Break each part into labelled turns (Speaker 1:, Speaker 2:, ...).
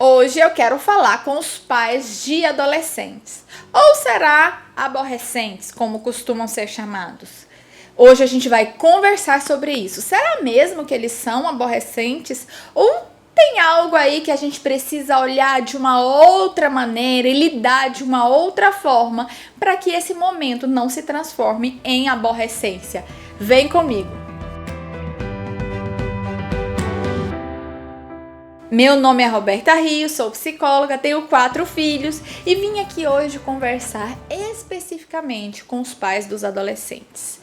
Speaker 1: Hoje eu quero falar com os pais de adolescentes, ou será aborrecentes, como costumam ser chamados. Hoje a gente vai conversar sobre isso. Será mesmo que eles são aborrecentes ou tem algo aí que a gente precisa olhar de uma outra maneira e lidar de uma outra forma para que esse momento não se transforme em aborrecência? Vem comigo! Meu nome é Roberta Rios, sou psicóloga, tenho 4 filhos e vim aqui hoje conversar especificamente com os pais dos adolescentes.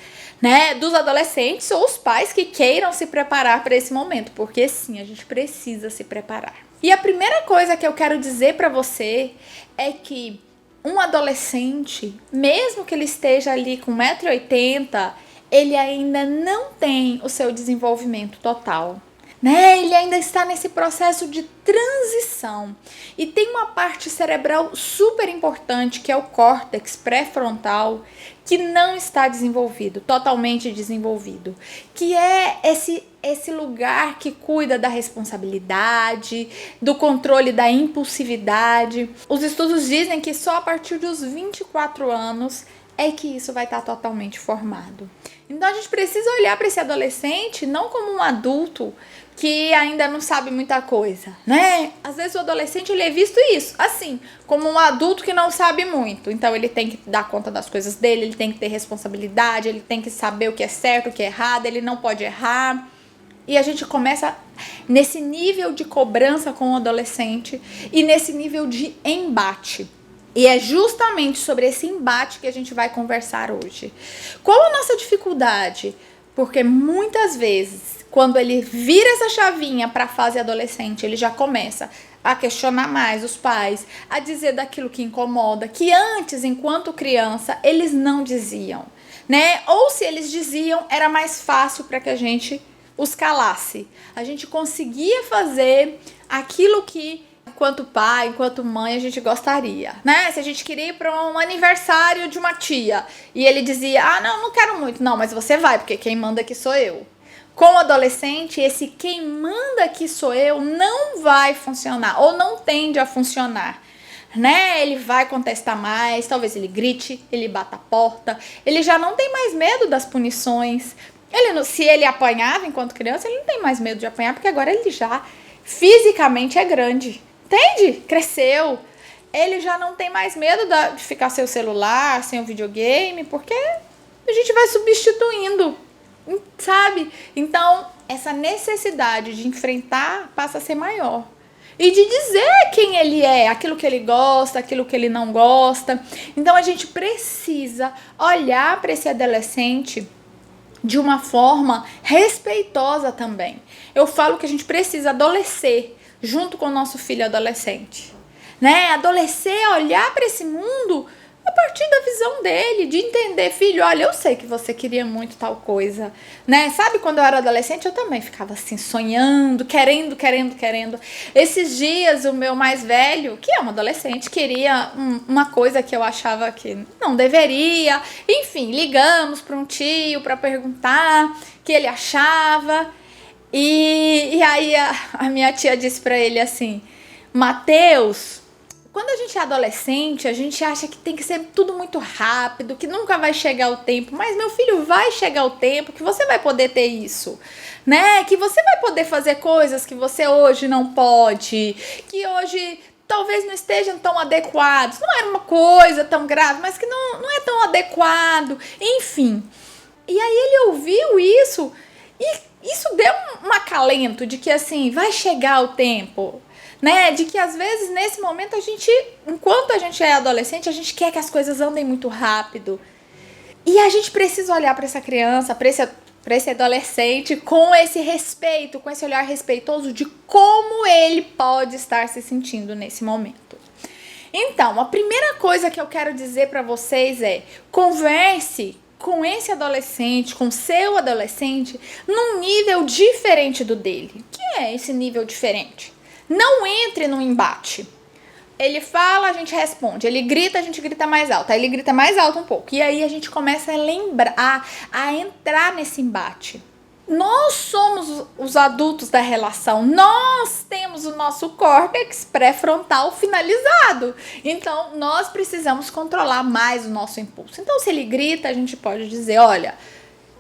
Speaker 1: Dos adolescentes ou os pais que queiram se preparar para esse momento, porque sim, a gente precisa se preparar. E a primeira coisa que eu quero dizer para você é que um adolescente, mesmo que ele esteja ali com 1,80 m, ele ainda não tem o seu desenvolvimento total. Ele ainda está nesse processo de transição e tem uma parte cerebral super importante que é o córtex pré-frontal que não está desenvolvido, totalmente desenvolvido, que é esse lugar que cuida da responsabilidade, do controle da impulsividade. Os estudos dizem que só a partir dos 24 anos é que isso vai estar totalmente formado. Então a gente precisa olhar para esse adolescente não como um adulto que ainda não sabe muita coisa, Às vezes o adolescente ele é visto isso, assim, como um adulto que não sabe muito. Então ele tem que dar conta das coisas dele, ele tem que ter responsabilidade, ele tem que saber o que é certo, o que é errado, ele não pode errar. E a gente começa nesse nível de cobrança com o adolescente e nesse nível de embate. E é justamente sobre esse embate que a gente vai conversar hoje. Qual a nossa dificuldade? Porque muitas vezes, quando ele vira essa chavinha para a fase adolescente, ele já começa a questionar mais os pais, a dizer daquilo que incomoda, que antes, enquanto criança, eles não diziam, Ou se eles diziam, era mais fácil para que a gente os calasse. A gente conseguia fazer aquilo que enquanto pai, enquanto mãe, a gente gostaria, Se a gente queria ir para um aniversário de uma tia e ele dizia, não quero muito. Não, mas você vai, porque quem manda aqui sou eu. Com o adolescente, esse quem manda aqui sou eu não vai funcionar ou não tende a funcionar. Ele vai contestar mais, talvez ele grite, ele bata a porta, ele já não tem mais medo das punições. Se ele apanhava enquanto criança, ele não tem mais medo de apanhar, porque agora ele já fisicamente é grande. Entende? Cresceu. Ele já não tem mais medo de ficar sem o celular, sem o videogame, porque a gente vai substituindo, sabe? Então, essa necessidade de enfrentar passa a ser maior. E de dizer quem ele é, aquilo que ele gosta, aquilo que ele não gosta. Então, a gente precisa olhar para esse adolescente de uma forma respeitosa também. Eu falo que a gente precisa adolescer junto com o nosso filho adolescente. Adolescer, olhar para esse mundo a partir da visão dele, de entender, filho, olha, eu sei que você queria muito tal coisa, Sabe, quando eu era adolescente, eu também ficava assim, sonhando, querendo. Esses dias, o meu mais velho, que é um adolescente, queria uma coisa que eu achava que não deveria. Enfim, ligamos para um tio para perguntar o que ele achava. E aí a minha tia disse para ele assim, Mateus, quando a gente é adolescente, a gente acha que tem que ser tudo muito rápido, que nunca vai chegar o tempo. Mas, meu filho, vai chegar o tempo que você vai poder ter isso, Que você vai poder fazer coisas que você hoje não pode, que hoje talvez não estejam tão adequados. Não era uma coisa tão grave, mas que não é tão adequado. Enfim. E aí ele ouviu isso e isso deu um acalento de que, assim, vai chegar o tempo, De que, às vezes, nesse momento, enquanto a gente é adolescente, a gente quer que as coisas andem muito rápido. E a gente precisa olhar para essa criança, para esse adolescente, com esse respeito, com esse olhar respeitoso de como ele pode estar se sentindo nesse momento. Então, a primeira coisa que eu quero dizer para vocês é, converse com esse adolescente, com seu adolescente, num nível diferente do dele. O que é esse nível diferente? Não entre no embate. Ele fala, a gente responde. Ele grita, a gente grita mais alto. Aí ele grita mais alto um pouco. E aí a gente começa a lembrar, a entrar nesse embate. Nós somos os adultos da relação, nós temos o nosso córtex pré-frontal finalizado, então nós precisamos controlar mais o nosso impulso. Então se ele grita, a gente pode dizer, olha,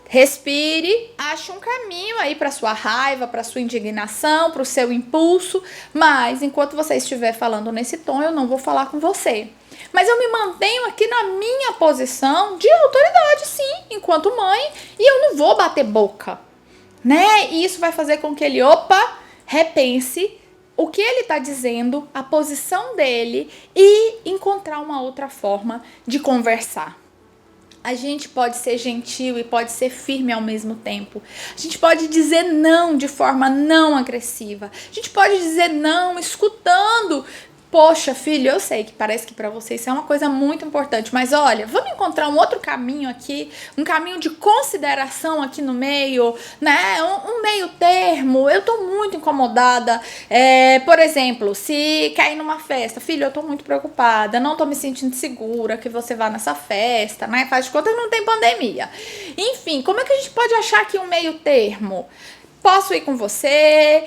Speaker 1: respire, ache um caminho aí para sua raiva, para sua indignação, para o seu impulso, mas enquanto você estiver falando nesse tom, eu não vou falar com você. Mas eu me mantenho aqui na minha posição de autoridade, sim, enquanto mãe, e eu não vou bater boca, né? E isso vai fazer com que ele, repense o que ele está dizendo, a posição dele e encontrar uma outra forma de conversar. A gente pode ser gentil e pode ser firme ao mesmo tempo. A gente pode dizer não de forma não agressiva. A gente pode dizer não escutando. Poxa, filho, eu sei que parece que para você isso é uma coisa muito importante, mas olha, vamos encontrar um outro caminho aqui, um caminho de consideração aqui no meio, né? Um meio termo. Eu tô muito incomodada. Por exemplo, se cair numa festa, filho, eu tô muito preocupada, não tô me sentindo segura que você vá nessa festa, né? Faz de conta que não tem pandemia. Enfim, como é que a gente pode achar aqui um meio termo? Posso ir com você,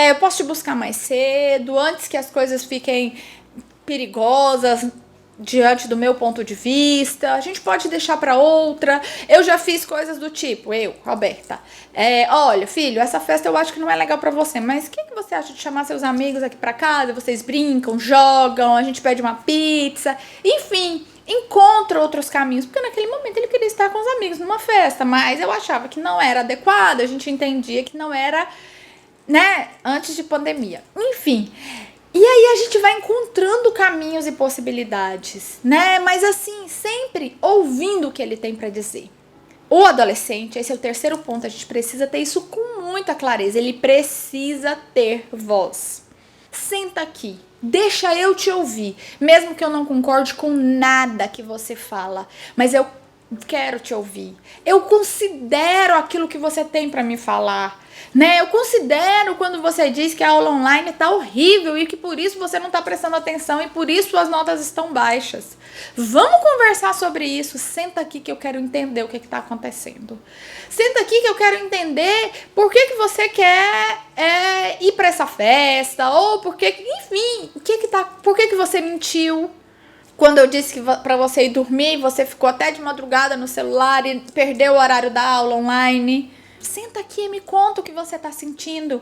Speaker 1: eu posso te buscar mais cedo, antes que as coisas fiquem perigosas diante do meu ponto de vista. A gente pode deixar para outra. Eu já fiz coisas do tipo, Roberta, olha, filho, essa festa eu acho que não é legal para você, mas o que você acha de chamar seus amigos aqui para casa? Vocês brincam, jogam, a gente pede uma pizza, enfim. Encontra outros caminhos, porque naquele momento ele queria estar com os amigos numa festa, mas eu achava que não era adequado, a gente entendia que não era, né, antes de pandemia. Enfim, e aí a gente vai encontrando caminhos e possibilidades, né, mas assim, sempre ouvindo o que ele tem para dizer. O adolescente, esse é o terceiro ponto, a gente precisa ter isso com muita clareza, ele precisa ter voz. Senta aqui. Deixa eu te ouvir, mesmo que eu não concorde com nada que você fala, mas eu quero te ouvir. Eu considero aquilo que você tem para me falar, né? Eu considero quando você diz que a aula online tá horrível e que por isso você não tá prestando atenção e por isso as notas estão baixas. Vamos conversar sobre isso. Senta aqui que eu quero entender o que tá acontecendo. Senta aqui que eu quero entender por que você quer ir para essa festa ou por que, enfim, por que você mentiu? Quando eu disse que para você ir dormir, você ficou até de madrugada no celular e perdeu o horário da aula online. Senta aqui e me conta o que você está sentindo.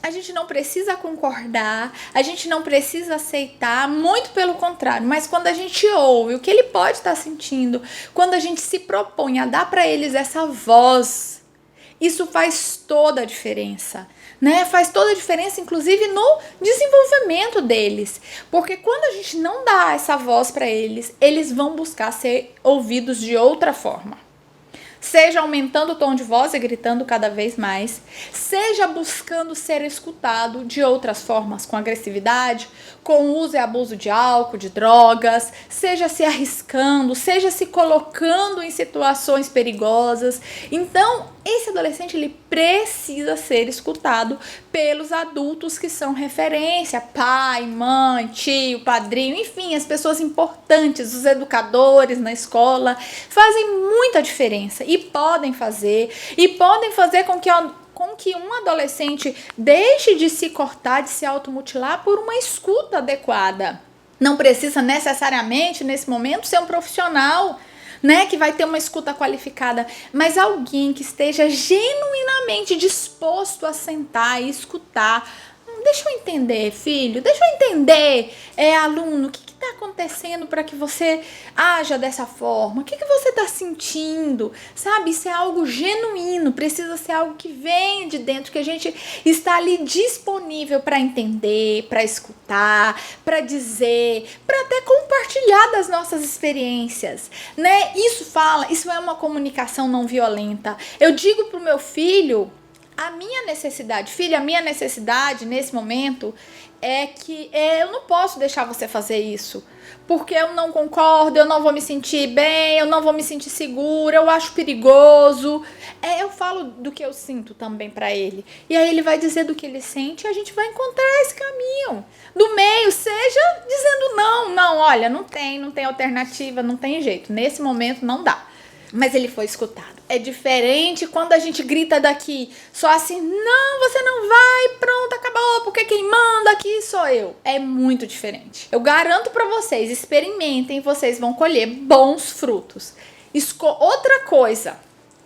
Speaker 1: A gente não precisa concordar, a gente não precisa aceitar, muito pelo contrário. Mas quando a gente ouve o que ele pode estar sentindo, quando a gente se propõe a dar para eles essa voz, isso faz toda a diferença, né? Faz toda a diferença, inclusive, no desenvolvimento deles. Porque quando a gente não dá essa voz para eles, eles vão buscar ser ouvidos de outra forma. Seja aumentando o tom de voz e gritando cada vez mais, seja buscando ser escutado de outras formas, com agressividade, com uso e abuso de álcool, de drogas, seja se arriscando, seja se colocando em situações perigosas. Então, esse adolescente ele precisa ser escutado pelos adultos que são referência, pai, mãe, tio, padrinho, enfim, as pessoas importantes, os educadores na escola, fazem muita diferença e podem fazer com que um adolescente deixe de se cortar, de se automutilar por uma escuta adequada. Não precisa necessariamente, nesse momento, ser um profissional, né, que vai ter uma escuta qualificada, mas alguém que esteja genuinamente disposto a sentar e escutar. Deixa eu entender, filho, deixa eu entender, aluno, o que está acontecendo para que você haja dessa forma? O que você está sentindo? Sabe, isso é algo genuíno, precisa ser algo que vem de dentro, que a gente está ali disponível para entender, para escutar, para dizer, para até compartilhar das nossas experiências, né? Isso é uma comunicação não violenta. Eu digo pro meu filho, a minha necessidade nesse momento é que eu não posso deixar você fazer isso, porque eu não concordo, eu não vou me sentir bem, eu não vou me sentir segura, eu acho perigoso. Eu falo do que eu sinto também pra ele, e aí ele vai dizer do que ele sente e a gente vai encontrar esse caminho do meio, seja dizendo não, olha, não tem alternativa, não tem jeito, nesse momento não dá. mas ele foi escutado. É diferente quando a gente grita daqui, só assim, não, você não vai, pronto, acabou, porque quem manda aqui sou eu. É muito diferente. Eu garanto pra vocês, experimentem, vocês vão colher bons frutos. Outra coisa,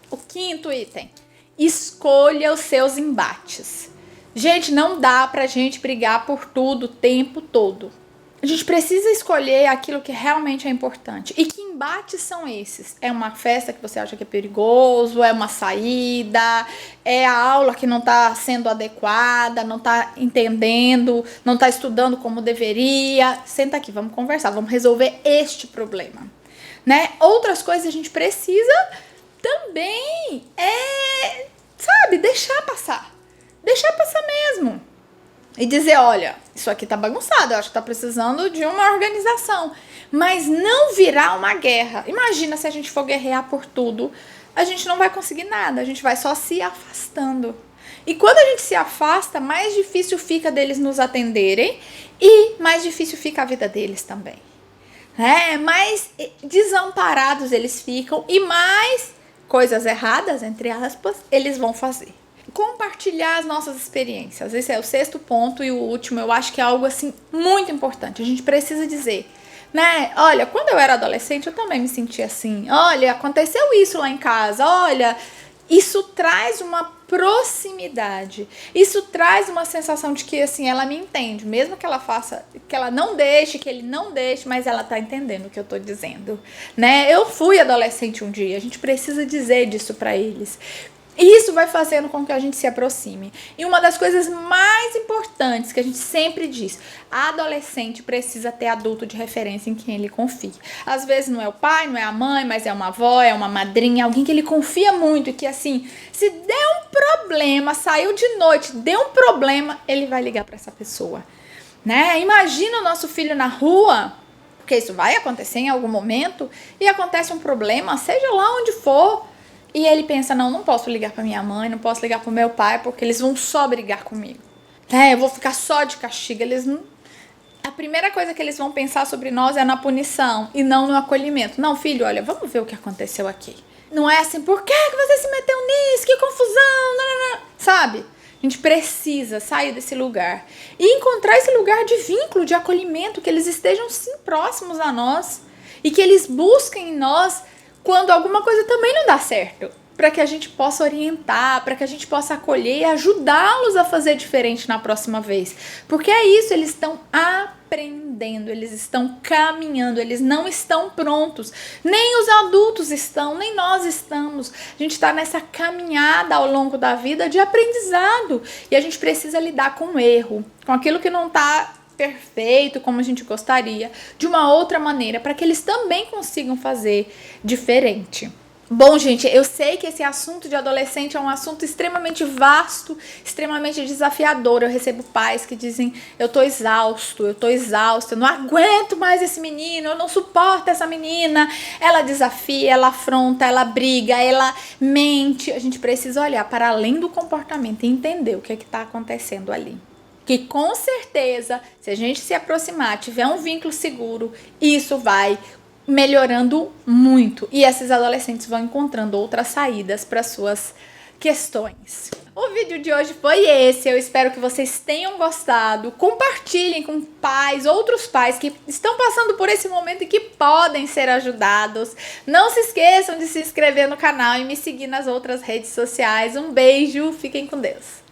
Speaker 1: o 5º item, escolha os seus embates. Gente, não dá pra gente brigar por tudo o tempo todo. A gente precisa escolher aquilo que realmente é importante. E que embates são esses? É uma festa que você acha que é perigoso? É uma saída? É a aula que não está sendo adequada? Não está entendendo? Não está estudando como deveria? Senta aqui, vamos conversar. Vamos resolver este problema. Né? Outras coisas a gente precisa também deixar passar. Deixar passar mesmo. E dizer, olha, isso aqui tá bagunçado, eu acho que tá precisando de uma organização. Mas não virar uma guerra. Imagina se a gente for guerrear por tudo, a gente não vai conseguir nada, a gente vai só se afastando. E quando a gente se afasta, mais difícil fica deles nos atenderem e mais difícil fica a vida deles também. Mais desamparados eles ficam e mais coisas erradas, entre aspas, eles vão fazer. Compartilhar as nossas experiências. Esse é o 6º ponto e o último, eu acho que é algo assim muito importante. A gente precisa dizer, né? Olha, quando eu era adolescente, eu também me sentia assim. Olha, aconteceu isso lá em casa. Olha, isso traz uma proximidade. Isso traz uma sensação de que assim, ela me entende, mesmo que ela faça, que ela não deixe, que ele não deixe, mas ela tá entendendo o que eu tô dizendo, né? Eu fui adolescente um dia, a gente precisa dizer disso pra eles. E isso vai fazendo com que a gente se aproxime. E uma das coisas mais importantes que a gente sempre diz, a adolescente precisa ter adulto de referência em quem ele confie. Às vezes não é o pai, não é a mãe, mas é uma avó, é uma madrinha, alguém que ele confia muito e que assim, se der um problema, saiu de noite, deu um problema, ele vai ligar para essa pessoa. Né? Imagina o nosso filho na rua, porque isso vai acontecer em algum momento, e acontece um problema, seja lá onde for, e ele pensa, não posso ligar pra minha mãe, não posso ligar pro meu pai, porque eles vão só brigar comigo. Eu vou ficar só de castigo. A primeira coisa que eles vão pensar sobre nós é na punição e não no acolhimento. Não, filho, olha, vamos ver o que aconteceu aqui. Não é assim, por que você se meteu nisso? Que confusão, não. Sabe? A gente precisa sair desse lugar e encontrar esse lugar de vínculo, de acolhimento, que eles estejam sim próximos a nós e que eles busquem em nós quando alguma coisa também não dá certo, para que a gente possa orientar, para que a gente possa acolher e ajudá-los a fazer diferente na próxima vez. Porque é isso, eles estão aprendendo, eles estão caminhando, eles não estão prontos. Nem os adultos estão, nem nós estamos. A gente está nessa caminhada ao longo da vida de aprendizado e a gente precisa lidar com o erro, com aquilo que não está perfeito como a gente gostaria, de uma outra maneira, para que eles também consigam fazer diferente. Bom, gente, eu sei que esse assunto de adolescente é um assunto extremamente vasto, extremamente desafiador. Eu recebo pais que dizem, eu tô exausto, eu não aguento mais esse menino, eu não suporto essa menina. Ela desafia, ela afronta, ela briga, ela mente. A gente precisa olhar para além do comportamento e entender o que é que tá acontecendo ali. Que com certeza, se a gente se aproximar, tiver um vínculo seguro, isso vai melhorando muito. E esses adolescentes vão encontrando outras saídas para suas questões. O vídeo de hoje foi esse. Eu espero que vocês tenham gostado. Compartilhem com pais, outros pais que estão passando por esse momento e que podem ser ajudados. Não se esqueçam de se inscrever no canal e me seguir nas outras redes sociais. Um beijo, fiquem com Deus.